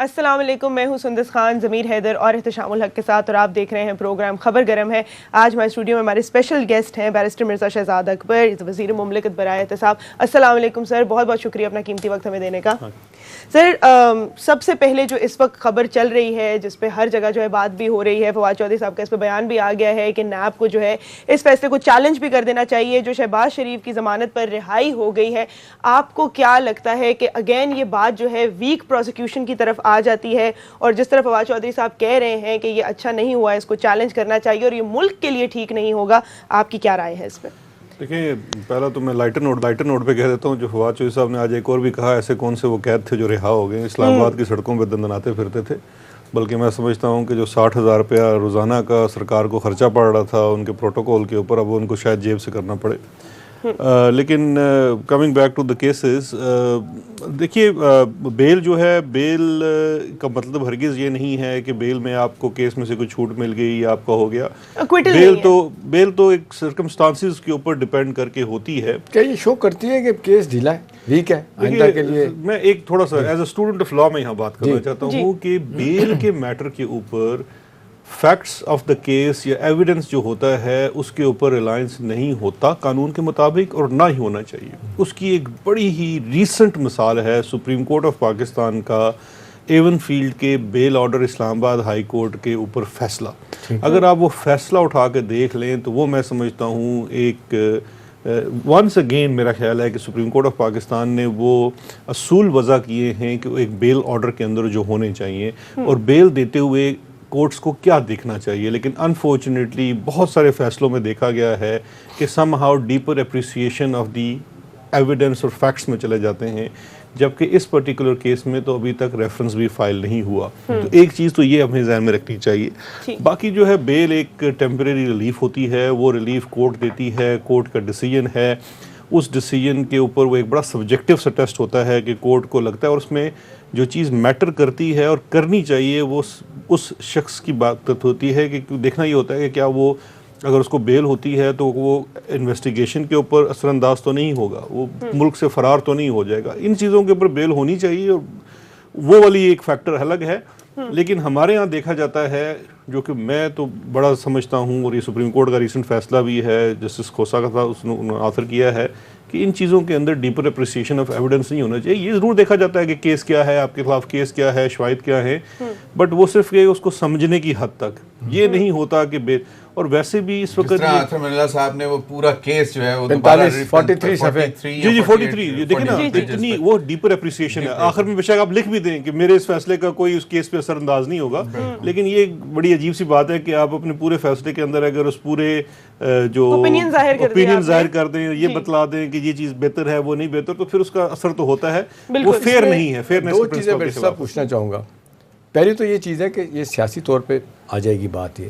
السلام علیکم، میں ہوں سندس خان، ضمیر حیدر اور احتشام الحق کے ساتھ، اور آپ دیکھ رہے ہیں پروگرام خبر گرم ہے۔ آج ہمارے اسٹوڈیو میں ہمارے اسپیشل گیسٹ ہیں بیرسٹر مرزا شہزاد اکبر، وزیر مملکت برائے احتساب۔ السلام علیکم سر، بہت بہت شکریہ اپنا قیمتی وقت ہمیں دینے کا۔ سر، سب سے پہلے جو اس وقت خبر چل رہی ہے، جس پہ ہر جگہ جو ہے بات بھی ہو رہی ہے، فواد چودھری صاحب کا اس پہ بیان بھی آ گیا ہے کہ نیب کو جو ہے اس فیصلے کو چیلنج بھی کر دینا چاہیے جو شہباز شریف کی ضمانت پر رہائی ہو گئی ہے۔ آپ کو کیا لگتا ہے کہ اگین یہ بات جو ہے ویک پروسیکیوشن کی طرف آ جاتی ہے، اور جس طرح فواد چودھری صاحب کہہ رہے ہیں کہ یہ اچھا نہیں ہوا ہے، اس کو چیلنج کرنا چاہیے اور یہ ملک کے لیے ٹھیک نہیں ہوگا، آپ کی کیا رائے ہے اس پہ؟ دیکھیں، پہلا تو میں لائٹر نوٹ پہ کہہ دیتا ہوں، جو فواد چودھری صاحب نے آج ایک اور بھی کہا، ایسے کون سے وہ قید تھے جو رہا ہو گئے، اسلام آباد کی سڑکوں پہ دندناتے پھرتے تھے، بلکہ میں سمجھتا ہوں کہ جو 60,000 روپیہ روزانہ کا سرکار کو خرچہ پڑ رہا تھا ان کے پروٹوکول کے اوپر، اب ان کو شاید جیب سے کرنا پڑے۔ لیکن coming back to the cases, دیکھیے، بیل جو ہے، بیل کا مطلب ہرگز یہ نہیں ہے کہ بیل میں آپ کو کیس میں سے کوئی چھوٹ مل گئی یا آپ کا ہو گیا۔ بیل تو ایک سرکمسٹانسز کے اوپر ڈیپینڈ کر کے ہوتی ہے۔ کیا یہ شو کرتی ہے کہ کیس ڈھیلا ہے، ویک ہے آئندہ کے لیے؟ میں ایک تھوڑا سا as a student of law میں یہاں بات کرنا چاہتا ہوں کہ بیل کے میٹر کے اوپر فیکٹس آف دا کیس یا ایویڈنس جو ہوتا ہے اس کے اوپر ریلائنس نہیں ہوتا قانون کے مطابق، اور نہ ہی ہونا چاہیے۔ اس کی ایک بڑی ہی ریسنٹ مثال ہے سپریم کورٹ آف پاکستان کا ایون فیلڈ کے بیل آرڈر اسلام آباد ہائی کورٹ کے اوپر فیصلہ۔ اگر آپ وہ فیصلہ اٹھا کے دیکھ لیں تو وہ میں سمجھتا ہوں ایک ونس اگین میرا خیال ہے کہ سپریم کورٹ آف پاکستان نے وہ اصول وضع کیے ہیں کہ ایک بیل آرڈر کے اندر جو ہونے چاہیے اور بیل دیتے ہوئے کورٹس کو کیا دیکھنا چاہیے۔ لیکن انفارچونیٹلی بہت سارے فیصلوں میں دیکھا گیا ہے کہ some how deeper appreciation of the evidence اور فیکٹس میں چلے جاتے ہیں، جبکہ اس پرٹیکولر کیس میں تو ابھی تک ریفرنس بھی فائل نہیں ہوا۔ تو ایک چیز تو یہ ہمیں ذہن میں رکھنی چاہیے۔ باقی جو ہے بیل ایک ٹیمپریری ریلیف ہوتی ہے، وہ ریلیف کورٹ دیتی ہے، کورٹ کا ڈیسیجن ہے، اس ڈیسیجن کے اوپر وہ ایک بڑا سبجیکٹیو سا ٹیسٹ ہوتا ہے کہ کورٹ کو لگتا ہے، اور اس میں جو چیز میٹر کرتی ہے اور کرنی چاہیے وہ اس شخص کی بات ہوتی ہے کہ دیکھنا یہ ہوتا ہے کہ کیا وہ اگر اس کو بیل ہوتی ہے تو وہ انویسٹیگیشن کے اوپر اثر انداز تو نہیں ہوگا، وہ ملک سے فرار تو نہیں ہو جائے گا۔ ان چیزوں کے اوپر بیل ہونی چاہیے، اور وہ والی ایک فیکٹر الگ ہے۔ لیکن ہمارے ہاں دیکھا جاتا ہے، جو کہ میں تو بڑا سمجھتا ہوں، اور یہ سپریم کورٹ کا ریسنٹ فیصلہ بھی ہے، جسٹس کھوسا کا تھا، اس نے آتھر کیا ہے کہ ان چیزوں کے اندر ڈیپر اپریسیشن آف ایویڈنس نہیں ہونا چاہیے۔ یہ ضرور دیکھا جاتا ہے کہ کیس کیا ہے، آپ کے خلاف کیس کیا ہے، شواہد کیا ہے، بٹ وہ صرف کہ اس کو سمجھنے کی حد تک، یہ نہیں ہوتا کہ اور ویسے بھی اس وقت آتھر مرزا صاحب نے وہ پورا کیس جو ہے وہ 43 صفحے، جی 43 دیکھیں نا، اتنی وہ ڈیپر اپریسیشن ہے۔ آخر میں بے شک آپ لکھ بھی دیں کہ میرے اس فیصلے کا کوئی اس کیس پہ اثر انداز نہیں ہوگا، لیکن یہ بڑی عجیب سی بات ہے کہ آپ اپنے پورے فیصلے کے اندر اگر اس پورے جو اوپینین ظاہر کر دیں، یہ بتلا دیں کہ یہ چیز بہتر ہے وہ نہیں بہتر، تو پھر اس کا اثر تو ہوتا ہے، وہ فیئر نہیں ہے۔ فیئرنیس دو چیزیں میں صاحب پوچھنا چاہوں گا۔ پہلی تو یہ چیز ہے کہ یہ سیاسی طور پہ آ جائے گی بات، یہ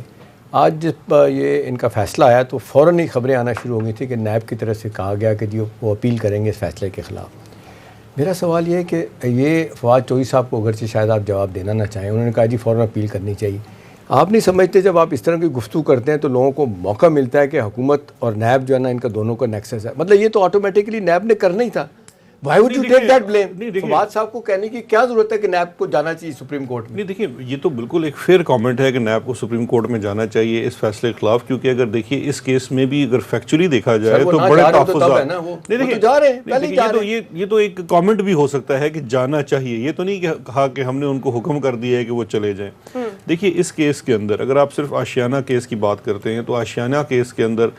آج جب یہ ان کا فیصلہ آیا تو فوراً ہی خبریں آنا شروع ہو گئی تھی کہ نیب کی طرف سے کہا گیا کہ جی وہ اپیل کریں گے اس فیصلے کے خلاف۔ میرا سوال یہ ہے کہ یہ فواد چودھری صاحب کو اگرچہ شاید آپ جواب دینا نہ چاہیں، انہوں نے کہا جی فوراً اپیل کرنی چاہیے۔ آپ نہیں سمجھتے جب آپ اس طرح کی گفتگو کرتے ہیں تو لوگوں کو موقع ملتا ہے کہ حکومت اور نیب جو ہے نا، ان کا دونوں کا نیکسس ہے، مطلب یہ تو آٹومیٹکلی نیب نے کرنا ہی تھا۔ Why would you take that blame؟ Fawad صاحب کو کہنے کی کیا ضرورت ہے کہ نیب کو جانا چاہیے سپریم کورٹ میں؟ نہیں، دیکھیے یہ تو بالکل ایک فیئر کامنٹ ہے کہ نیب کو سپریم کورٹ میں جانا چاہیے اس فیصلے کے خلاف، کیونکہ اگر دیکھیے اس کیس میں بھی اگر فیکچولی دیکھا جائے تو بڑے یہ تو ایک کامنٹ بھی ہو سکتا ہے کہ جانا چاہیے، یہ تو نہیں کہا کہ ہم نے ان کو حکم کر دیا ہے کہ وہ چلے جائیں۔ دیکھیے اس کیس کے اندر اگر آپ صرف آشیانہ کیس کی بات کرتے ہیں تو آشیانہ کیس کے اندر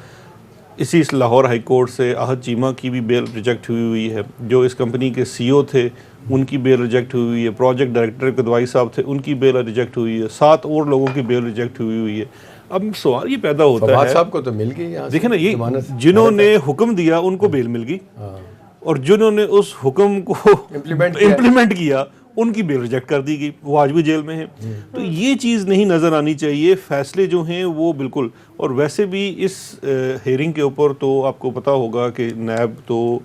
اسی لاہور ہائی کورٹ سے احد چیمہ کی بھی بیل ریجیکٹ ہوئی ہے، جو اس کمپنی کے سی او تھے ان کی بیل ریجیکٹ ہوئی ہے، پروجیکٹ ڈائریکٹر کدوائی صاحب تھے ان کی بیل ریجیکٹ ہوئی ہے، 7 اور لوگوں کی بیل ریجیکٹ ہوئی ہے۔ اب سوال یہ پیدا ہوتا ہے، فواد صاحب کو تو مل گئی، دیکھیں نا، یہ جنہوں نے حکم دیا ان کو بیل مل گئی، اور جنہوں نے اس حکم کو امپلیمنٹ کیا ان کی بیل ریجیکٹ کر دی گئی، وہ آج بھی جیل میں ہیں۔ تو یہ چیز نہیں نظر آنی چاہیے، فیصلے جو ہیں وہ بالکل۔ اور ویسے بھی اس ہیئرنگ کے اوپر تو آپ کو پتہ ہوگا کہ نیب تو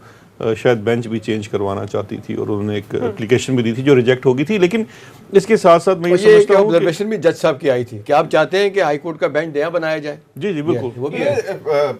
شاید بینچ بھی چینج کروانا چاہتی تھی، اور انہوں نے ایک اپلیکیشن بھی دی تھی جو ریجیکٹ ہو گئی تھی۔ لیکن اس کے ساتھ ساتھ میں یہ یہ سمجھتا ہوں کہ آبزرویشن بھی جج صاحب کی آئی تھی کہ آپ چاہتے ہیں کہ ہائی کورٹ کا بینچ نیا بنایا جائے. جی جی بالکل وہ بھی ہے.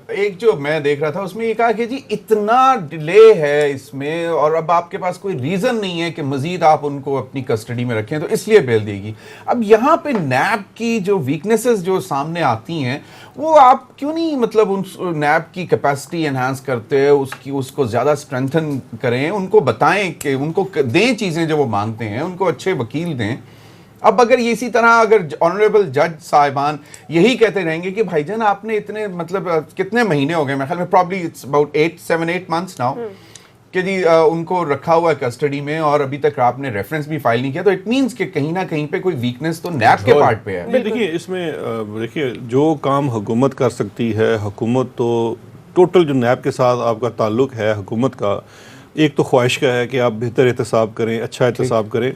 ایک جو میں دیکھ رہا تھا اس میں یہ کہا کہ جی اتنا ڈیلے ہے اس میں اور اب آپ کے پاس کوئی ریزن نہیں ہے کہ مزید آپ ان کو اپنی کسٹڈی میں رکھیں تو اس لیے بیل دے گی. اب یہاں پہ نیب کی جو ویکنیسز جو سامنے آتی ہیں وہ آپ کیوں نہیں مطلب ان نیب کی کیپیسٹی انہانس کرتے اس کو زیادہ اسٹرینتھن کریں, ان کو بتائیں کہ ان کو دیں چیزیں جو وہ مانگتے ہیں, ان کو اچھے وکیل دیں. اب اگر اسی طرح اگر آنریبل جج صاحبان یہی کہتے رہیں گے کہ بھائی جان آپ نے اتنے مطلب کتنے مہینے ہو گئے, میں خیال میں probably it's about 7-8 months now کہ جی ان کو رکھا ہوا ہے کسٹڈی میں اور ابھی تک آپ نے ریفرنس بھی فائل نہیں کیا, تو اٹ مینس کہ کہیں نہ کہیں پہ کوئی ویکنس تو نیب کے پارٹ پہ ہے. دیکھیے اس میں دیکھیے جو کام حکومت کر سکتی ہے, حکومت تو ٹوٹل جو نیب کے ساتھ آپ کا تعلق ہے حکومت کا, ایک تو خواہش کا ہے کہ آپ بہتر احتساب کریں, اچھا احتساب کریں,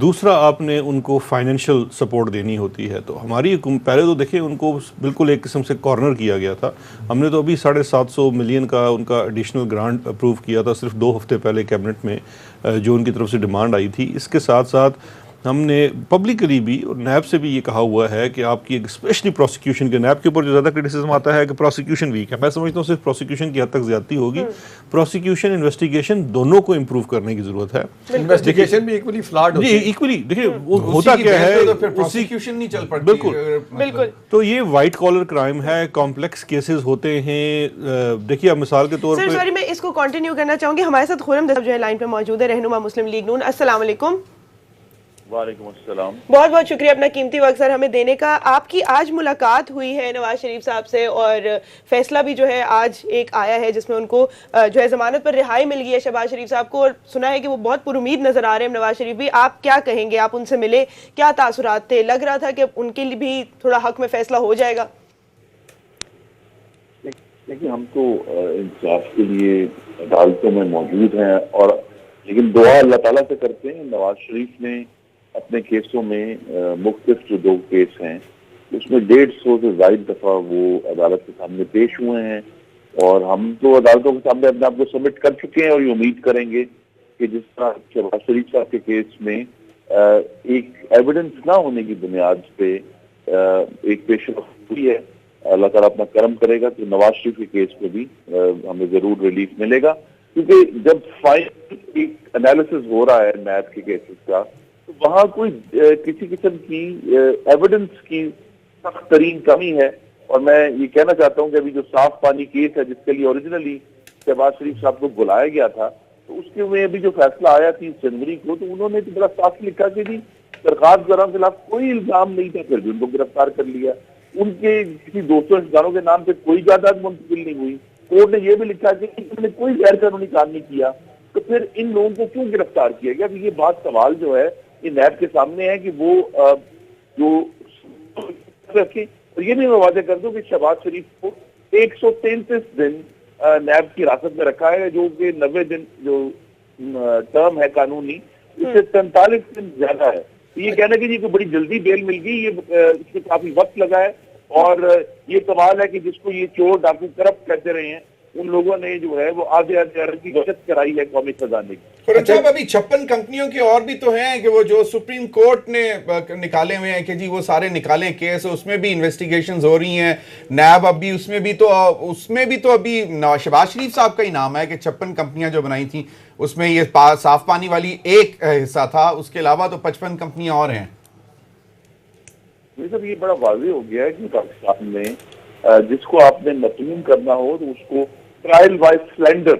دوسرا آپ نے ان کو فائنینشیل سپورٹ دینی ہوتی ہے. تو ہماری حکومت پہلے تو دیکھیں ان کو بالکل ایک قسم سے کارنر کیا گیا تھا. ہم نے تو ابھی 750 ملین کا ان کا ایڈیشنل گرانٹ اپروو کیا تھا صرف 2 ہفتے پہلے کیبنٹ میں, جو ان کی طرف سے ڈیمانڈ آئی تھی. اس کے ساتھ ساتھ ہم نے پبلکلی بھی اور نیب سے بھی یہ کہا ہوا ہے کہ آپ کی ایک اسپیشلی پروسیکیوشن کے نیب کے اوپر جو زیادہ کرٹیسزم آتا ہے کہ پروسیکیوشن ویک ہے, میں سمجھتا ہوں صرف پروسیکیوشن کی حد تک زیادتی ہوگی. پروسیکیوشن انویسٹیگیشن دونوں کو امپروو کرنے کی ضرورت ہے. انویسٹیگیشن بھی ایکولی فلاڈ جی ایکولی دیکھیے ہوتا کیا ہے, پروسیکیوشن نہیں چل پڑتی. بالکل تو یہ وائٹ کالر کرائم ہے, کمپلیکس کیسز ہوتے ہیں. دیکھیے اب مثال کے طور پہ سوری میں اس کو کنٹینیو کرنا چاہوں گی. ہمارے ساتھ خرم دستگیر جو ہے لائن پہ موجود ہے, رہنما مسلم لیگ نون. السلام علیکم. وعلیکم السلام. بہت بہت شکریہ اپنا قیمتی وقت سر ہمیں دینے کا. آپ کی آج ملاقات ہوئی ہے نواز شریف صاحب سے اور فیصلہ بھی جو ہے آج ایک آیا ہے جس میں ان کو جو ہے ضمانت پر رہائی مل گئی ہے شہباز شریف صاحب کو, اور سنا ہے کہ وہ بہت پر امید نظر آ رہے ہیں نواز شریف بھی. آپ کیا کہیں گے, آپ ان سے ملے, کیا تاثرات تھے؟ لگ رہا تھا کہ ان کے لیے بھی تھوڑا حق میں فیصلہ ہو جائے گا. دیکھیے ہم تو انصاف کے لیے عدالتوں میں موجود ہیں, اور لیکن دعا اللہ تعالیٰ سے کرتے ہیں. نواز شریف نے اپنے کیسوں میں مختلف جو 2 کیس ہیں اس میں 150 سے زائد دفعہ وہ عدالت کے سامنے پیش ہوئے ہیں, اور ہم تو عدالتوں کے سامنے اپنے آپ کو سبمٹ کر چکے ہیں, اور یہ امید کریں گے کہ جس طرح شہباز شریف صاحب کے کیس میں ایک ایویڈنس نہ ہونے کی بنیاد پہ ایک پیش رفت ہوئی ہے, اللہ تعالیٰ اپنا کرم کرے گا تو نواز شریف کے کیس پہ بھی ہمیں ضرور ریلیف ملے گا. کیونکہ جب فائنل ایک انالیسس ہو رہا ہے نیب کے کیسز کا, تو وہاں کوئی کسی قسم کی ایویڈنس کی سخت ترین کمی ہے. اور میں یہ کہنا چاہتا ہوں کہ ابھی جو صاف پانی کیس ہے جس کے لیے اوریجنلی شہباز شریف صاحب کو بلایا گیا تھا, تو اس کے میں ابھی جو فیصلہ آیا 30 جنوری کو, تو انہوں نے تو بڑا صاف لکھا کہ جی درخواست گزاروں کے خلاف کوئی الزام نہیں تھا, پھر بھی ان کو گرفتار کر لیا. ان کے کسی 200 رشتہ کے نام پہ کوئی جائیداد منتقل نہیں ہوئی. کورٹ نے یہ بھی لکھا کہ انہوں نے کوئی غیر قانونی کام نہیں کیا, تو پھر ان لوگوں کو کیوں گرفتار کیا گیا؟ یہ بات سوال جو ہے یہ نیب کے سامنے ہے کہ وہ جو رکھے. اور یہ بھی میں واضح کر دوں کہ شہباز شریف کو 133 دن نیب کی حراست میں رکھا ہے, جو کہ 90 دن جو ٹرم ہے قانونی, اس سے 43 دن زیادہ ہے. یہ کہنا کہ جی کو بڑی جلدی بیل مل گئی, یہ اس میں کافی وقت لگا ہے. اور یہ سوال ہے کہ جس کو یہ چور ڈاکو کرپٹ کہتے رہے ہیں, ان لوگوں نے جو ہے وہ آدھے ارب کی بچت کرائی ہے قومی خزانے کی. خرم صاحب ابھی 56 کمپنیوں کے اور بھی تو ہیں کہ وہ جو سپریم کورٹ نے نکالے ہوئے ہیں کہ جی وہ سارے نکالیں کیس, اس میں بھی انویسٹیگیشنز ہو رہی ہیں. نیب ابھی اس میں بھی تو ابھی شہباز شریف صاحب کا ہی نام ہے کہ 56 کمپنیاں جو بنائی تھیں اس میں یہ صاف پانی والی ایک حصہ تھا, اس کے علاوہ تو 55 کمپنیاں اور ہیں. یہ بڑا واضح ہو گیا ہے کہ پاکستان میں جس کو آپ نے مطمئن کرنا ہو تو اس کو ٹرائل بائی سلینڈر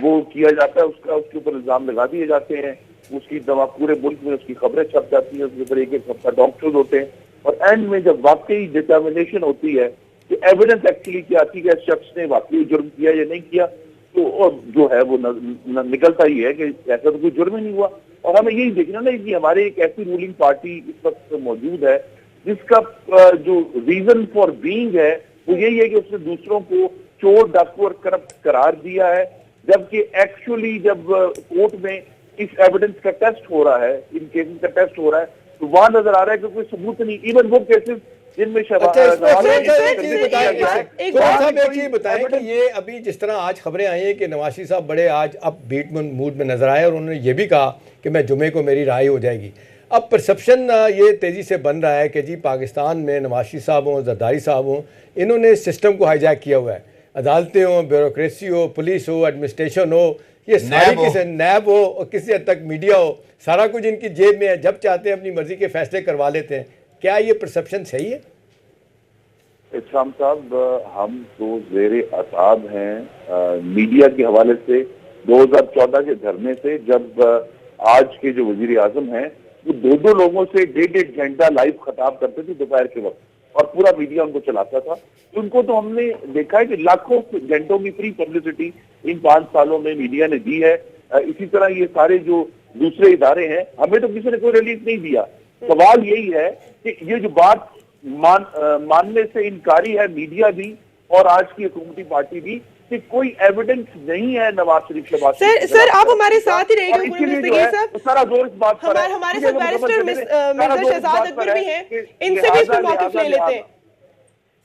وہ کیا جاتا ہے, اس کے اوپر الزام لگا دیے جاتے ہیں, اس کی دوا پورے ملک میں اس کی خبریں چھپ جاتی ہیں, اس کے اوپر ایک ہفتہ ڈاکٹر ہوتے ہیں, اور اینڈ میں جب واقعی ڈٹرمنیشن ہوتی ہے کہ ایویڈنس ایکچولی کیا آتی ہے کہ شخص نے واقعی جرم کیا یا نہیں کیا, تو جو ہے وہ نکلتا ہی ہے کہ ایسا تو کوئی جرم ہی نہیں ہوا. اور ہمیں یہی دیکھنا نا کہ ہمارے ایک ایسی رولنگ پارٹی اس وقت موجود ہے جس کا جو ریزن فار بینگ ہے وہ یہی ہے کہ اس نے دوسروں کو چور ڈاکو اور کرپٹ قرار دیا ہے, جبکہ ایکچولی جب کورٹ میں اس ایویڈنس کا ٹیسٹ ہو رہا ہے, ان کیسز کا ٹیسٹ ہو رہا ہے, تو وہاں نظر آ رہا ہے کہ کوئی ثبوت نہیں. ایون وہ کیسز جن میں بتائیں کہ یہ ابھی جس طرح آج خبریں آئی ہیں کہ نواز شریف صاحب بڑے آج اپ بیٹ موڈ میں نظر آئے, اور انہوں نے یہ بھی کہا کہ میں جمعے کو میری رہائی ہو جائے گی. اب پرسپشن یہ تیزی سے بن رہا ہے کہ جی پاکستان میں نواز شریف صاحب ہوں، زرداری صاحب ہوں، انہوں نے سسٹم کو ہائی جیک کیا ہوا ہے. عدالتیں ہوں، بیوروکریسی ہو، پولیس ہو، ایڈمنسٹریشن ہو، یہ ساری کسی نیب ہو اور کسی حد تک میڈیا ہو، سارا کچھ ان کی جیب میں ہے. جب چاہتے ہیں اپنی مرضی کے فیصلے کروا لیتے ہیں. کیا یہ پرسپشن صحیح ہے؟ اسلام صاحب، ہم تو زیر عتاب ہیں میڈیا کے حوالے سے. 2014 کے دھرنے سے جب آج کے جو وزیر اعظم ہیں وہ دو لوگوں سے 1.5 گھنٹہ لائیو خطاب کرتے تھے دوپہر کے وقت، اور پورا میڈیا ان کو چلاتا تھا. ان کو تو ہم نے دیکھا ہے کہ لاکھوں گھنٹوں کی فری پبلسٹی ان 5 سالوں میں میڈیا نے دی ہے. اسی طرح یہ سارے جو دوسرے ادارے ہیں، ہمیں تو کسی نے کوئی ریلیز نہیں دیا. سوال یہی ہے کہ یہ جو بات ماننے سے انکاری ہے میڈیا بھی اور آج کی حکومتی پارٹی بھی کہ کوئی ایویڈنس نہیں ہے نواز شریف کے بات. سر آپ ہمارے ساتھ ہی رہے گا. سارا زور اس بات پر ہے. ہمارے ساتھ بیرسٹر مرزا شہزاد اکبر بھی ہیں، ان سے بھی اس پر موقف لے لیتے ہیں.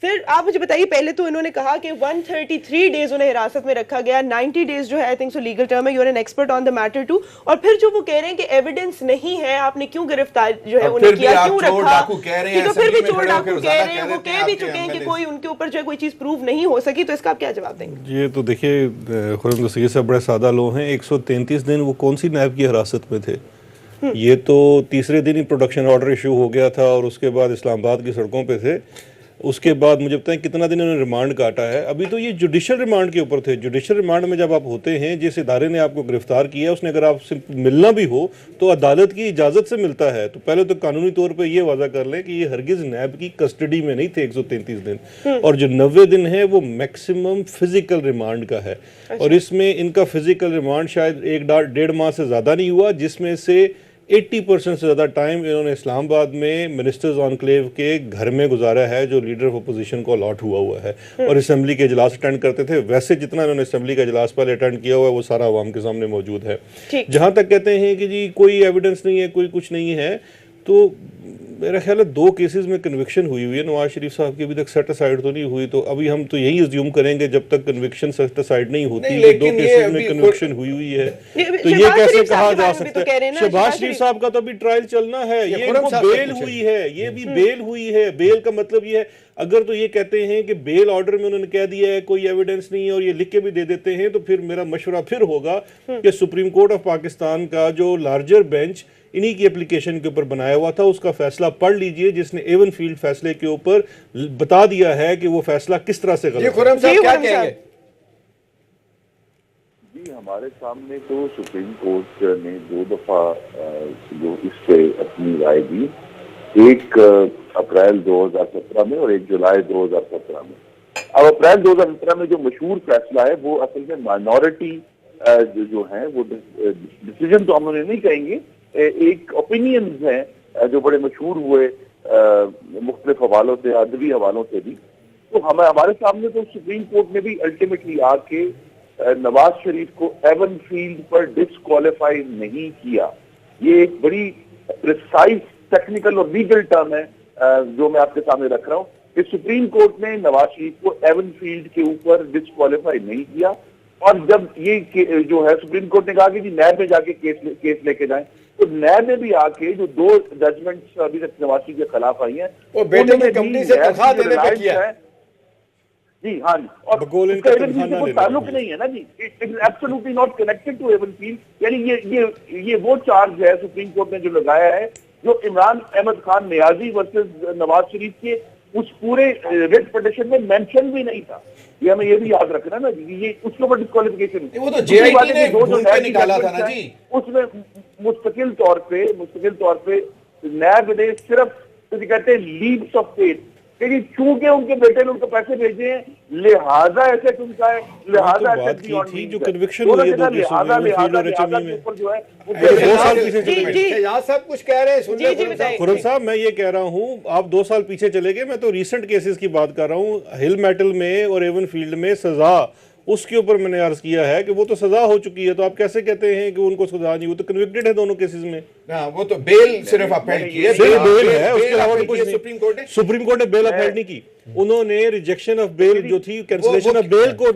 سر آپ مجھے بتائیے، پہلے تو انہوں نے کہا کہ 133 ڈیز انہیں حراست میں رکھا گیا، 90 ڈیز جو ہے I think so legal term ہے، you are an expert on the matter too. اور پھر جو وہ کہہ رہے ہیں کہ ایویڈنس نہیں ہے، آپ نے کیوں گرفتار جو ہے انہیں کیا، کیوں رکھا، تو پھر بھی چور ڈاکو کہہ رہے ہیں، وہ کہہ بھی چکے ہیں کہ کوئی ان کے اوپر جو ہے کوئی چیز پروف نہیں ہو سکی. تو اس کا آپ کیا جواب دیں گے؟ یہ تو دیکھیے خرم دستگیر صاحب بڑے سادہ لوگ ہیں. 133 دن وہ کون سی نیب کی حراست میں تھے؟ یہ تو تیسرے دن ہی پروڈکشن آرڈر ایشو ہو گیا تھا اور اس کے بعد اسلام آباد کی سڑکوں پہ تھے. اس کے بعد مجھے بتائیں کتنا دن انہوں نے ریمانڈ کاٹا ہے. ابھی تو یہ جوڈیشل ریمانڈ کے اوپر تھے. جوڈیشل ریمانڈ میں جب آپ ہوتے ہیں، جس ادارے نے آپ کو گرفتار کیا اس نے اگر آپ سے ملنا بھی ہو تو عدالت کی اجازت سے ملتا ہے. تو پہلے تو قانونی طور پہ یہ واضح کر لیں کہ یہ ہرگز نیب کی کسٹڈی میں نہیں تھے 133 دن. اور جو 90 دن ہے وہ میکسیمم فزیکل ریمانڈ کا ہے. اور اس میں ان کا فزیکل ریمانڈ شاید 1.5 ماہ سے زیادہ نہیں ہوا، جس میں سے 80% سے زیادہ ٹائم انہوں نے اسلام آباد میں منسٹرز انکلیو کے گھر میں گزارا ہے جو لیڈر آف اپوزیشن کو الاٹ ہوا ہے. اور اسمبلی کے اجلاس اٹینڈ کرتے تھے. ویسے جتنا انہوں نے اسمبلی کا اجلاس پہلے اٹینڈ کیا ہوا ہے وہ سارا عوام کے سامنے موجود ہے. جہاں تک کہتے ہیں کہ جی کوئی ایویڈنس نہیں ہے، کوئی کچھ نہیں ہے، تو میرا خیال ہے 2 کیسز میں کنوکشن ہوئی ہے. نواز شریف صاحب کی ابھی تک سیٹ اسائیڈ تو نہیں ہوئی، تو ابھی ہم تو یہی ازیوم کریں گے جب تک کنوکشن سیٹ اسائیڈ نہیں ہوتی. 2 کیسز میں کنوکشن ہوئی ہے تو یہ کیسے کہا جا سکتا ہے؟ شہباز شریف صاحب کا تو ابھی ٹرائل چلنا ہے. یہ ان کو بیل ہوئی ہے، یہ بھی بیل ہوئی ہے. بیل کا مطلب یہ ہے اگر تو یہ کہتے ہیں کہ بیل آرڈر میں انہوں نے کہہ دیا ہے کوئی ایویڈنس نہیں ہے اور یہ لکھ کے بھی دے دیتے ہیں، تو پھر میرا مشورہ پھر ہوگا کہ سپریم کورٹ آف پاکستان کا جو لارجر بینچ انہی کی اپلیکیشن کے اوپر بنایا ہوا تھا اس کا فیصلہ پڑھ لیجئے، جس نے ایون فیلڈ فیصلے کے اوپر بتا دیا ہے کہ وہ فیصلہ کس طرح سے غلط ہے. خرم صاحب کیا کہیں گے؟ جی ہمارے سامنے تو سپریم کورٹ نے 2 دفعہ جو اس سے اپنی رائے دی، 1 اپریل 2017 میں اور 1 جولائی 2017 میں. اب اپریل 2017 میں جو مشہور فیصلہ ہے وہ اصل میں مائنورٹی جو ہیں وہ ڈیسیجن تو ہم انہیں نہیں کہیں گے، ایک اوپینینز ہیں جو بڑے مشہور ہوئے مختلف حوالوں سے، ادبی حوالوں سے بھی. تو ہمارے سامنے تو سپریم کورٹ نے بھی الٹیمیٹلی آ کے نواز شریف کو ایون فیلڈ پر ڈسکوالیفائی نہیں کیا. یہ ایک بڑی پریسائز ٹیکنیکل اور لیگل ٹرم ہے جو میں آپ کے سامنے رکھ رہا ہوں کہ سپریم کورٹ نے نواز شریف کو ایون فیلڈ کے اوپر ڈسکوالیفائی نہیں کیا. اور جب یہ جو ہے سپریم کورٹ نے کہا کہ جی نیب میں جا کے کیس لے کے جائیں، تو نیب میں بھی آ کے جو 2 ججمنٹس ابھی تک نواز شریف کے خلاف آئی ہیں وہ بیٹے کی کمپنی سے تنخواہ دینے پہ کیا ہے. جی ہاں جی، اور اس کا ایون فیلڈ سے کوئی تعلق نہیں ہے نا جی، it is absolutely not connected to Avenfield. یعنی یہ وہ چارج ہے سپریم کورٹ نے جو لگایا ہے جو عمران احمد خان نیازی ورسز نواز شریف کے اس پورے ریٹ پٹیشن میں مینشن بھی نہیں تھا. یہ ہمیں یہ بھی یاد رکھنا نا جی، یہ اس کے اوپر ڈسکوالیفیکیشن وہ تو جے آئی ٹی نے ڈھونڈ کے نکالا تھا نا جی. اس میں مستقل طور پہ نیب نے صرف کہتے ہیں لیپس آف فیتھ کہ چونکہ ان کے بیٹے نے ان کو پیسے بھیجے ہیں لہذا ایسے چمکا ہے، لہذا ایسے جو کنوکشن ہوئی ہے 2 کیسوں میں جو ہے 2 سال پیچھے چلے گئے. شہزاد صاحب کچھ کہہ رہے ہیں، سن لیں. خرم صاحب میں یہ کہہ رہا ہوں آپ 2 سال پیچھے چلے گئے. میں تو ریسنٹ کیسز کی بات کر رہا ہوں. ہل میٹل میں اور ایون فیلڈ میں سزا اس کے اوپر میں نے عرض کیا ہے کہ وہ تو سزا ہو چکی ہے، تو آپ کیسے کہتے ہیں کہ ان کو سزا نہیں؟ وہ تو کنوکٹڈ ہے دونوں کیسز میں. وہ تو بیل صرف اپیل کی ہے، بیل ہے، اس کے علاوہ کچھ نہیں. سپریم کورٹ نے بیل اپیل نہیں کی. انہوں نے ریجیکشن آف بیل جو تھی، کینسلیشن آف بیل کو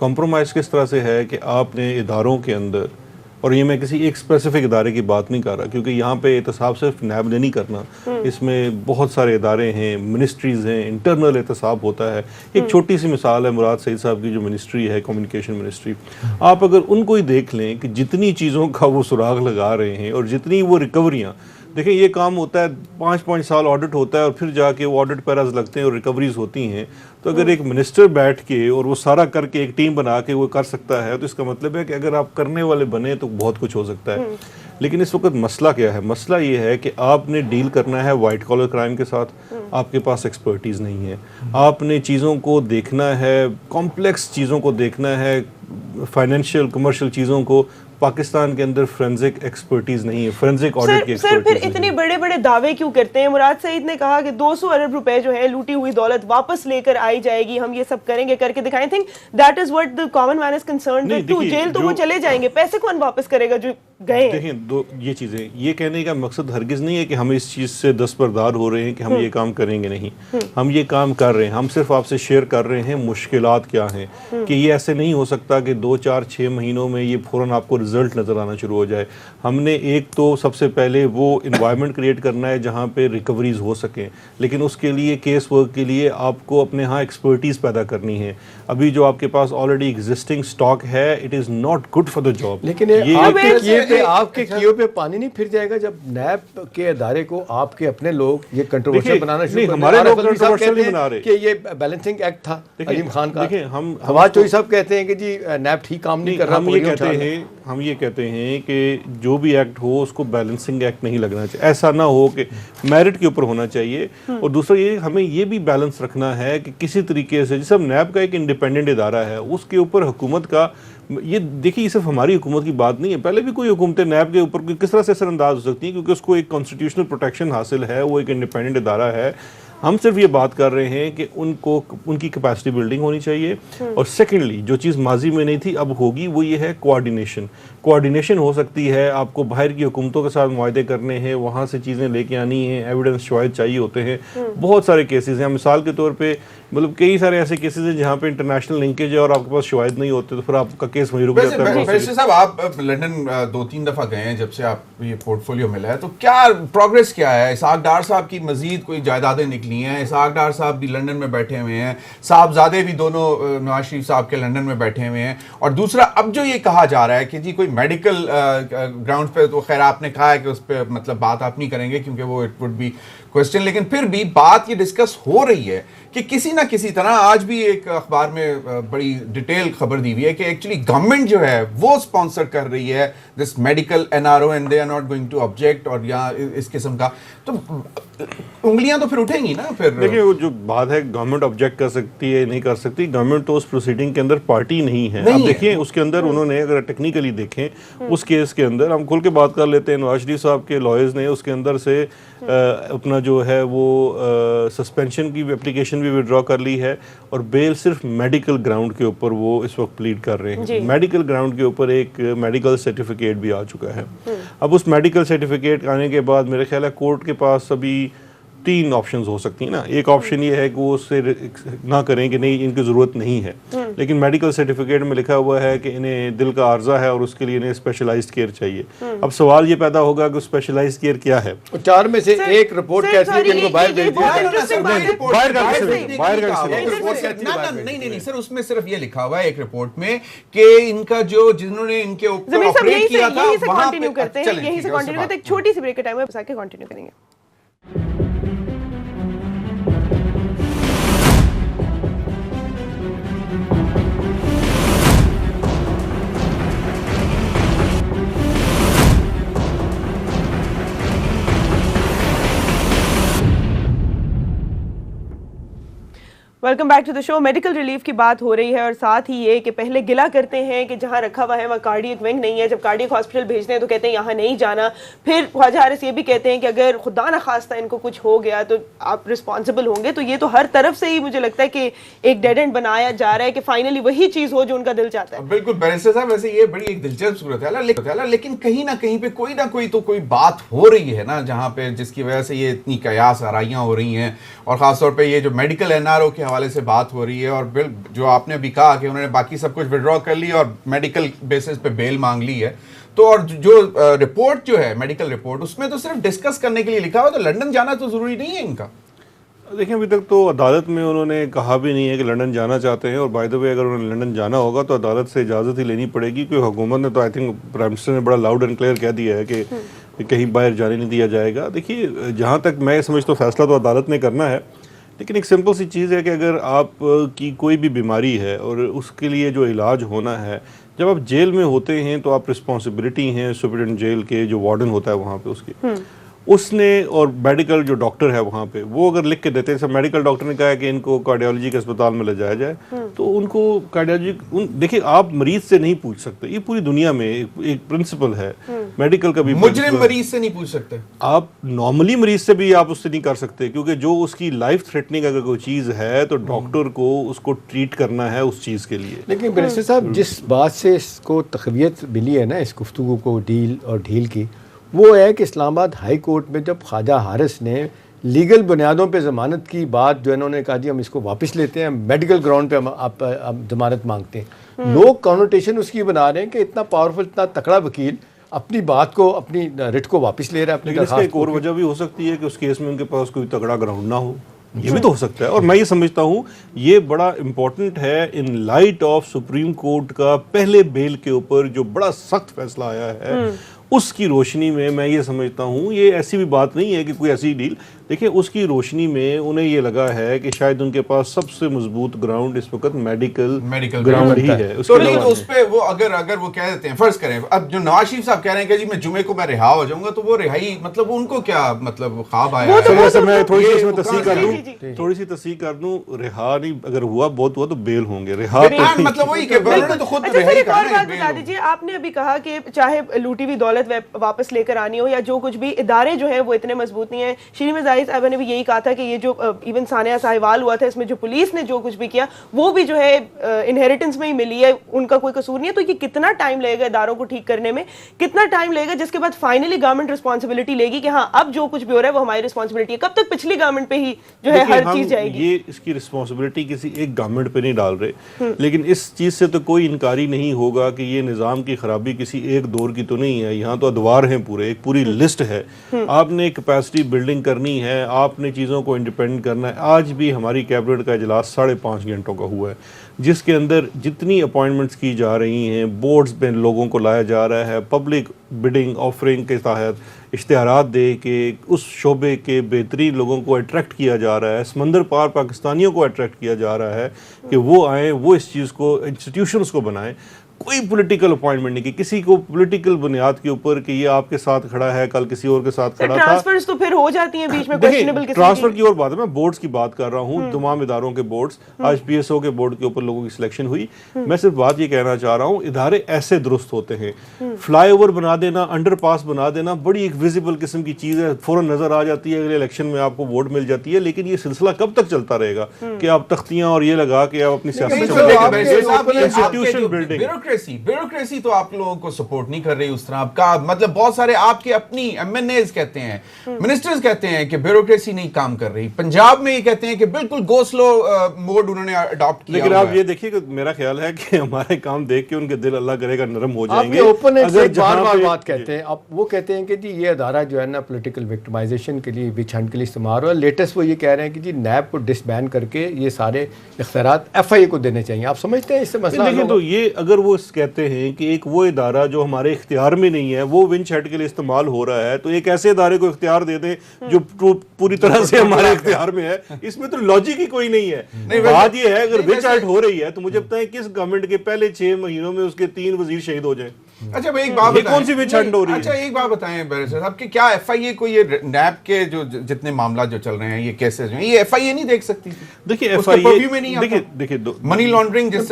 کمپرومائز کس طرح سے ہے کہ آپ نے اداروں کے اندر، اور یہ میں کسی ایک اسپیسیفک ادارے کی بات نہیں کر رہا کیونکہ یہاں پہ احتساب صرف نیب نے نہیں کرنا، اس میں بہت سارے ادارے ہیں، منسٹریز ہیں، انٹرنل احتساب ہوتا ہے. ایک چھوٹی سی مثال ہے مراد سعید صاحب کی جو منسٹری ہے، کمیونیکیشن منسٹری. آپ اگر ان کو ہی دیکھ لیں کہ جتنی چیزوں کا وہ سراغ لگا رہے ہیں اور جتنی وہ ریکوریاں، دیکھیں یہ کام ہوتا ہے 5 سال آڈٹ ہوتا ہے اور پھر جا کے وہ آڈٹ پیراز لگتے ہیں اور ریکوریز ہوتی ہیں. تو اگر ایک منسٹر بیٹھ کے اور وہ سارا کر کے ایک ٹیم بنا کے وہ کر سکتا ہے تو اس کا مطلب ہے کہ اگر آپ کرنے والے بنے تو بہت کچھ ہو سکتا ہے. لیکن اس وقت مسئلہ کیا ہے؟ مسئلہ یہ ہے کہ آپ نے ڈیل کرنا ہے وائٹ کالر کرائم کے ساتھ، آپ کے پاس ایکسپرٹیز نہیں ہے. آپ نے چیزوں کو دیکھنا ہے، کمپلیکس چیزوں کو دیکھنا ہے، فائنینشیل کمرشل چیزوں کو. پاکستان کے اندر فرینزک ایکسپرٹیز نہیں ہے، فرینزک آڈٹ کی سر پھر اتنے بڑے بڑے دعوے کیوں کرتے ہیں؟ مراد سعید نے کہا کہ 200 ارب روپے جو ہے لوٹی ہوئی دولت واپس لے کر آئی جائے گی، ہم یہ سب کریں گے، کر کے دکھائیں. Think that is what the common man is concerned with too. Jail تو وہ چلے جائیں گے، پیسے کون واپس کرے گا جو گئے ہیں؟ دیکھیں یہ چیزیں، یہ کہنے کا مقصد ہرگز نہیں ہے کہ ہم اس چیز سے دستبردار ہو رہے ہیں کہ ہم یہ کام کریں گے نہیں. ہم یہ کام کر رہے ہیں، ہم صرف آپ سے شیئر کر رہے ہیں مشکلات کیا ہیں، کہ یہ ایسے نہیں ہو سکتا کہ 2 4 6 مہینوں میں یہ فوراً آپ کو رزلٹ نظر آنا شروع ہو جائے. ہم نے ایک تو سب سے پہلے وہ انوائرمنٹ کریٹ کرنا ہے جہاں پہ ریکوریز ہو سکیں، لیکن اس کے لیے کیس ورک کے لیے آپ کو اپنے ہاں ایکسپرٹیز پیدا کرنی ہے. ابھی جو آپ کے پاس آلریڈی ایگزسٹنگ سٹاک ہے، it is not good for the job. لیکن آپ کے کیوں پہ پانی نہیں پھر جائے گا جب نیب کے ادارے کو آپ کے اپنے لوگ یہ کنٹروورشل بنانا شروع کر دیں؟ ہمارے لوگ کنٹروورشل نہیں بنا رہے کہ یہ بیلنسنگ ایکٹ تھا علیم خان کا. فواد چوہی صاحب کہتے ہیں کہ جی نیب ٹھیک کام نہیں کر رہا. ہم یہ کہتے ہیں کہ جو بھی ایکٹ ہو اس کو بیلنسنگ ایکٹ نہیں لگنا چاہیے. ایسا نہ ہو کہ میرٹ کے اوپر ہونا چاہیے. اور دوسرا یہ ہمیں یہ بھی بیلنس رکھنا ہے کہ کسی طریقے سے جیسے نیب کا ایک انڈیپینڈنٹ ادارہ ہے، اس کے اوپر حکومت کا یہ دیکھیے، یہ صرف ہماری حکومت کی بات نہیں ہے، پہلے بھی کوئی حکومتیں نیب کے اوپر کس طرح سے اثر انداز ہو سکتی ہیں کیونکہ اس کو ایک کانسٹیٹیوشنل پروٹیکشن حاصل ہے، وہ ایک انڈیپینڈنٹ ادارہ ہے. ہم صرف یہ بات کر رہے ہیں کہ ان کی کیپیسٹی بلڈنگ ہونی چاہیے. اور سیکنڈلی جو چیز ماضی میں نہیں تھی اب ہوگی، وہ یہ ہے کوآرڈینیشن ہو سکتی ہے. آپ کو باہر کی حکومتوں کے ساتھ معاہدے کرنے ہیں، وہاں سے چیزیں لے کے آنی ہیں، ایویڈنس شواہد چاہیے ہوتے ہیں. بہت سارے کیسز ہیں، مثال کے طور پہ مطلب کئی سارے ایسے کیسز ہیں جہاں پہ انٹرنیشنل لنکیج ہے اور آپ کے پاس شواہد نہیں ہوتے تو پھر آپ کا کیس وہیں رک جاتا ہے. فیصل صاحب، آپ لنڈن 2-3 دفعہ گئے ہیں جب سے آپ یہ پورٹ فولیو ملا ہے، تو کیا پروگریس کیا ہے؟ اسحاق ڈار صاحب کی مزید کوئی جائیدادیں نکلی ہیں؟ اسحاق ڈار صاحب بھی لنڈن میں بیٹھے ہوئے ہیں، صاحبزادے بھی دونوں نواز شریف صاحب کے لنڈن میں بیٹھے ہوئے ہیں. اور دوسرا اب جو یہ کہا جا رہا ہے کہ جی کوئی میڈیکل گراؤنڈ پہ، تو خیر آپ نے کہا ہے کہ اس پہ مطلب بات آپ نہیں کریں گے کیونکہ وہ اٹ وڈ بی کوسچن، لیکن پھر بھی بات یہ ڈسکس ہو رہی ہے کہ کسی نہ کسی طرح، آج بھی ایک اخبار میں بڑی ڈیٹیل خبر دی ہوئی ہے کہ ایکچولی گورنمنٹ جو ہے وہ اسپانسر کر رہی ہے this medical NRO and they are not going to object, اور یہاں اس قسم کا تو انگلیاں تو پھر اٹھیں گی نا. پھر دیکھیں وہ جو بات ہے گورنمنٹ آبجیکٹ کر سکتی ہے نہیں کر سکتی، گورنمنٹ تو اس پروسیڈنگ کے اندر پارٹی نہیں ہے. اب دیکھیں اس کے اندر انہوں نے اگر ٹیکنیکلی دیکھیں اس کیس کے اندر، ہم کھل کے بات کر لیتے ہیں، نواز شریف صاحب کے لائرز نے اس کے اندر سے اپنا جو ہے وہ سسپینشن کی اپلیکیشن بھی وڈرا کر لی ہے اور بیل صرف میڈیکل گراؤنڈ کے اوپر وہ اس وقت پلیڈ کر رہے ہیں. میڈیکل گراؤنڈ کے اوپر ایک میڈیکل سرٹیفکیٹ بھی آ چکا ہے. اب اس میڈیکل سرٹیفکیٹ آنے کے بعد میرے خیال ہے کورٹ کے پاس ابھی 3 آپشنز ہو سکتی ہیں نا. ایک آپشن یہ ہے کہ وہ اس سے نہ کریں کہ نہیں ان کی ضرورت نہیں ہے، لیکن میڈیکل سرٹیفکیٹ میں لکھا ہوا ہے کہ انہیں دل کا عارضہ ہے اور اس کے لیے انہیں اسپیشلائزڈ کیئر چاہیے. اب سوال یہ پیدا ہوگا کہ اسپیشلائزڈ کیئر کیا ہے؟ 4 میں سے ایک رپورٹ کہتی ہے کہ ان کو باہر بھیج نہیں سر، اس میں صرف یہ لکھا ہوا ہے ایک رپورٹ میں کہ ان کا جو جنہوں نے ان کے اوپر آپریٹ کیا تھا وہاں پہ کرتے ہیں، یہیں سے کنٹینیو کرتے ہیں. ایک چھوٹی سی بریک کا ٹائم ہے، بس آ کے کنٹینیو کریں گے. Welcome back to the show. Medical relief کی بات ہو رہی ہے اور ساتھ ہی یہ کہ پہلے گلا کرتے ہیں کہ جہاں رکھا ہوا ہے وہاں کارڈیک ونگ نہیں ہے، جب کارڈیک ہاسپٹل بھیجتے ہیں تو کہتے ہیں یہاں نہیں جانا. پھر خواجہ حارث یہ بھی کہتے ہیں کہ اگر خدا نہ خواستہ ان کو کچھ ہو گیا تو آپ رسپانسبل ہوں گے. تو یہ تو ہر طرف سے ہی مجھے لگتا ہے کہ ایک ڈیڈ اینڈ بنایا جا رہا ہے کہ فائنلی وہی چیز ہو جو ان کا دل چاہتا ہے. بالکل بیرسٹر صاحب، ویسے یہ بڑی ایک دلچسپ صورت ہے، لیکن کہیں نہ کہیں پہ کوئی نہ کوئی تو کوئی بات ہو رہی ہے نا جہاں پہ جس کی وجہ سے یہ اتنی قیاس آرائیاں ہو رہی ہیں. اور خاص طور پہ یہ جو میڈیکل NRO کے حوالے سے بات ہو رہی ہے اور بل جو آپ نے ابھی کہا کہ انہوں نے باقی سب کچھ وڈرا کر لی اور میڈیکل بیسس پہ بیل مانگ لی ہے, تو اور جو رپورٹ جو ہے میڈیکل رپورٹ اس میں تو صرف ڈسکس کرنے کے لیے لکھا ہوا, تو لنڈن جانا تو ضروری نہیں ہے ان کا. دیکھیں ابھی تک تو عدالت میں انہوں نے کہا بھی نہیں ہے کہ لنڈن جانا چاہتے ہیں, اور بائی دا وے اگر انہوں نے لنڈن جانا ہوگا تو عدالت سے اجازت ہی لینی پڑے گی, کیونکہ حکومت نے تو آئی تھنک پرائم منسٹر نے بڑا لاؤڈ اینڈ کلیئر کہہ دیا ہے کہ کہیں باہر جانے نہیں دیا جائے گا. دیکھیے جہاں تک میں سمجھتا ہوں فیصلہ تو عدالت نے کرنا ہے, لیکن ایک سمپل سی چیز ہے کہ اگر آپ کی کوئی بھی بیماری ہے اور اس کے لیے جو علاج ہونا ہے, جب آپ جیل میں ہوتے ہیں تو آپ رسپانسبلٹی ہیں سپرنٹینڈنٹ جیل کے, جو وارڈن ہوتا ہے وہاں پہ اس کی, اس نے اور میڈیکل جو ڈاکٹر ہے وہاں پہ وہ اگر لکھ کے دیتے ہیں, جیسے میڈیکل ڈاکٹر نے کہا ہے کہ ان کو کارڈیالوجی کے اسپتال میں لے جایا جائے, تو ان کو کارڈیالوجی دیکھیں آپ مریض سے نہیں پوچھ سکتے, یہ پوری دنیا میں ایک پرنسپل ہے میڈیکل کا بھی. مجرم مریض سے نہیں پوچھ سکتے آپ, نارملی مریض سے بھی آپ اس سے نہیں کر سکتے, کیونکہ جو اس کی لائف تھریٹنگ اگر کوئی چیز ہے تو ڈاکٹر کو اس کو ٹریٹ کرنا ہے اس چیز کے لیے. لیکن بیرسٹر صاحب جس بات سے اس کو تقویت ملی ہے نا اس گفتگو کو ڈیل اور ڈھیل کی, وہ ہے کہ اسلام آباد ہائی کورٹ میں جب خواجہ حارث نے لیگل بنیادوں پہ ضمانت کی بات جو انہوں نے کہا جی ہم اس کو واپس لیتے ہیں, میڈیکل گراؤنڈ پہ آپ ضمانت مانگتے ہیں, لوگ کانوٹیشن اس کی بنا رہے ہیں کہ اتنا پاورفل اتنا تکڑا وکیل اپنی بات کو اپنی رٹ کو واپس لے رہا ہے. لیکن اس کا ایک اور وجہ بھی ہو سکتی ہے کہ اس کیس میں ان کے پاس کوئی تگڑا گراؤنڈ نہ ہو, یہ بھی تو ہو سکتا ہے. اور میں یہ سمجھتا ہوں یہ بڑا امپورٹنٹ ہے in light of supreme court کا پہلے بیل کے اوپر جو بڑا سخت فیصلہ آیا ہے, اس کی روشنی میں یہ سمجھتا ہوں یہ ایسی بھی بات نہیں ہے کہ کوئی ایسی ڈیل. دیکھیں اس کی روشنی میں انہیں یہ لگا ہے کہ شاید ان کے پاس سب سے مضبوط گراؤنڈ اس وقت میڈیکل گراؤنڈ ہی ہے. تو لیکن اس پہ وہ اگر وہ کہہ دیتے ہیں, فرض کریں اب جو نواز شریف صاحب کہہ رہے ہیں کہ جی میں جمعے کو میں رہا ہو جاؤں گا, تو وہ رہائی مطلب ان کو کیا مطلب خواب آیا ہے؟ میں تھوڑی سی اس میں تصحیح کر دوں, رہا نہیں اگر ہوا بہت ہوا تو بیل ہوں گے, رہا مطلب وہی کہ تو خود رہائی کرنا ہے. آپ نے ابھی کہا کہ چاہے لوٹی ہوئی دولت واپس لے کر آنی ہو یا جو کچھ بھی, ادارے جو ہیں وہ اتنے مضبوط نہیں ہیں. شیریں مزاحی صاحبہ نے بھی یہی کہا تھا کہ یہ جو ایون ثانیہ ساہیوال ہوا تھا اس میں جو پولیس نے جو کچھ بھی کیا وہ بھی جو ہے انہیریٹنس میں ہی ملی ہے, ان کا کوئی قصور نہیں ہے. تو یہ کتنا ٹائم لگے گا اداروں کو ٹھیک کرنے میں, کتنا ٹائم لگے گا جس کے بعد فائنلی گورنمنٹ رسپانسبلٹی لے گی کہ ہاں اب جو کچھ بھی ہو رہا ہے وہ ہماری رسپانسبلٹی ہے؟ کب تک پچھلی گورنمنٹ پہ ہی جو ہے ہر چیز جائے گی؟ یہ اس کی رسپانسبلٹی کسی ایک گورنمنٹ پہ نہیں ڈال رہے, لیکن اس چیز سے تو کوئی انکاری نہیں ہوگا کہ یہ نظام کی خرابی کسی ایک دور کی تو نہیں ہے. یہاں تو ادوار ہیں پورے, ایک پوری لسٹ ہے. آپ نے کیپیسٹی بلڈنگ کرنی ہے, آپ نے چیزوں کو انڈیپینڈنٹ کرنا ہے. آج بھی ہماری کیبنٹ کا اجلاس 5.5 گھنٹوں کا ہوا ہے, جس کے اندر جتنی اپوائنٹمنٹس کی جا رہی ہیں, بورڈز پہ لوگوں کو لایا جا رہا ہے, پبلک بڈنگ آفرنگ کے تحت اشتہارات دے کے اس شعبے کے بہترین لوگوں کو اٹریکٹ کیا جا رہا ہے, سمندر پار پاکستانیوں کو اٹریکٹ کیا جا رہا ہے کہ وہ آئیں, وہ اس چیز کو انسٹیٹیوشنز کو بنائیں. کوئی پولیٹیکل اپوائنٹمنٹ نہیں کی, کسی کو پولیٹیکل بنیاد کے اوپر کہ یہ آپ کے ساتھ کھڑا ہے, کل کسی اور کے ساتھ کھڑا تھا. ٹرانسفرز تو پھر ہو جاتی ہیں بیچ میں کویسچنیبل قسم کی. ٹرانسفر کی اور بات ہے, میں بورڈز کی بات کر رہا ہوں, تمام اداروں کے بورڈز. آج پی ایس او کے بورڈ کے اوپر لوگوں کی سلیکشن ہوئی. میں صرف بات یہ کہنا چاہ رہا ہوں ادارے ایسے درست ہوتے ہیں. فلائی اوور بنا دینا, انڈر پاس بنا دینا بڑی ایک ویزیبل قسم کی چیز ہے, فوراً نظر آ جاتی ہے, اگلے الیکشن میں آپ کو ووٹ مل جاتی ہے. لیکن یہ سلسلہ کب تک چلتا رہے گا کہ آپ تختیاں اور یہ لگا کے آپ اپنی سیاست بیوروکریسی تو آپ لوگوں کو سپورٹ نہیں کر رہی اس طرح. آپ کا مطلب بہت سارے آپ کے اپنی ایم این ایز کہتے ہیں, منسٹرز کہتے ہیں کہ بیوروکریسی نہیں کام کر رہی. پنجاب میں یہ کہتے ہیں کہ بالکل گو سلو موڈ انہوں نے اڈاپٹ کیا. لیکن آپ یہ دیکھیے کہ میرا خیال ہے کہ ہمارے کام دیکھ کے ان کے دل اللہ کرے گا نرم ہو جائیں گے. اوپن بار بار بات کہتے ہیں, اب وہ کہتے ہیں کہ جی یہ ادارہ جو ہے نا پولیٹیکل وکٹمائزیشن کے لیے وچ ہنٹ کے لیے استعمال ہوا. لیٹسٹ وہ یہ کہہ رہے ہیں کہ جی نیب کو ڈس بین کر کے یہ سارے اختیارات ایف آئی اے کو دینے چاہیے. آپ سمجھتے ہیں اس سے مسئلہ؟ دیکھیں تو یہ اگر وہ کہتے ہیں کہ ایک وہ ادارہ جو ہمارے اختیار میں نہیں ہے وہ ونچ ہیڈ کے لیے استعمال ہو رہا ہے, تو ایک ایسے ادارے کو اختیار دے دیں جو پوری طرح سے ہمارے اختیار میں ہے. اس میں تو لاجک ہی کوئی نہیں ہے. بات یہ ہے اگر ونچ ہیڈ ہو رہی ہے تو مجھے بتائیں کس گورنمنٹ کے پہلے 6 مہینوں میں اس کے 3 وزیر شہید ہو جائیں. اچھا ایک بات بتائیں, کون سی ونچ ہنٹ ہو رہی ہے؟ اچھا ایک بات بتائیں بیرسٹر صاحب کہ کیا ایف آئی اے کو یہ نیب کے جو جتنے معاملات جو چل رہے ہیں, یہ کیسز ہیں, یہ ایف آئی اے نہیں دیکھ سکتی؟ دیکھیں ایف آئی اے دیکھیں منی لانڈرنگ جس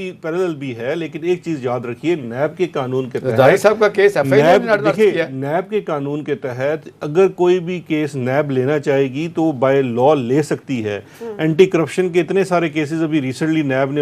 پیرالل بھی ہے. لیکن ایک چیز یاد رکھیے, نیب کے قانون کے تحت صاحب کا کیس نیب کے قانون کے تحت اگر کوئی بھی کیس نیب لینا چاہے گی تو بائی لا لے سکتی ہے. اینٹی کرپشن کے اتنے سارے کیسز ابھی ریسنٹلی نیب نے